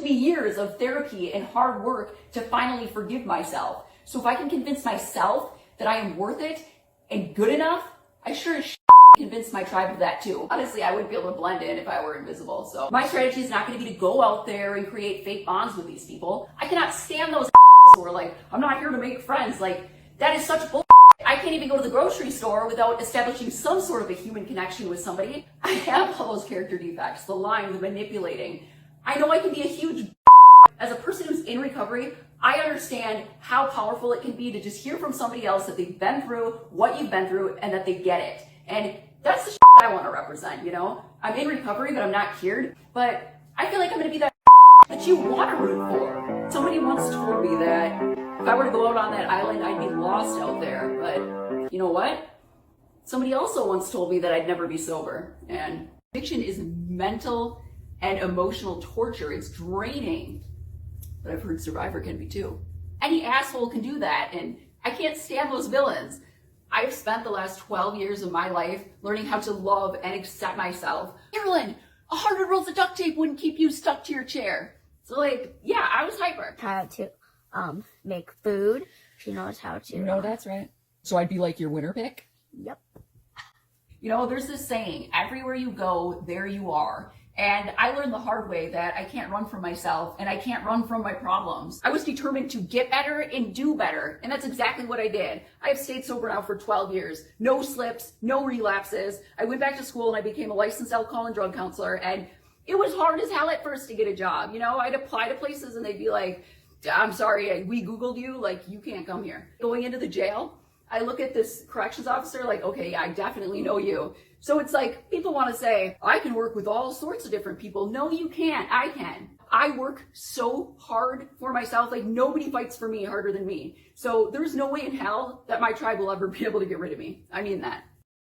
me years of therapy and hard work to finally forgive myself. So if I can convince myself that I am worth it and good enough, I sure as shit convince my tribe of that too. Honestly, I wouldn't be able to blend in if I were invisible. So my strategy is not going to be to go out there and create fake bonds with these people. I cannot stand those who are like, I'm not here to make friends. Like, that is such bull. I can't even go to the grocery store without establishing some sort of a human connection with somebody. I have all those character defects, the lying, the manipulating. I know I can be a huge as a person who's in recovery. I understand how powerful it can be to just hear from somebody else that they've been through what you've been through and that they get it. And that's the I want to represent, you know? I'm in recovery, but I'm not cured. But I feel like I'm going to be that that you want to root for. Somebody once told me that if I were to go out on that island, I'd be lost out there. But you know what? Somebody also once told me that I'd never be sober. And addiction is mental and emotional torture. It's draining. But I've heard Survivor can be too. Any asshole can do that, and I can't stand those villains. I've spent the last 12 years of my life learning how to love and accept myself. Carolyn, 100 rolls of duct tape wouldn't keep you stuck to your chair. So like, yeah, I was hyper. How to make food. She knows how to. You know, that's right. So I'd be like your winner pick? Yep. You know, there's this saying, everywhere you go, there you are. And I learned the hard way that I can't run from myself and I can't run from my problems. I was determined to get better and do better. And that's exactly what I did. I have stayed sober now for 12 years. No slips, no relapses. I went back to school and I became a licensed alcohol and drug counselor. And it was hard as hell at first to get a job. You know, I'd apply to places and they'd be like, I'm sorry, we Googled you, like you can't come here. Going into the jail, I look at this corrections officer like, okay, I definitely know you. So it's like, people want to say, I can work with all sorts of different people. No, you can't. I can. I work so hard for myself. Like, nobody fights for me harder than me. So there's no way in hell that my tribe will ever be able to get rid of me. I mean that.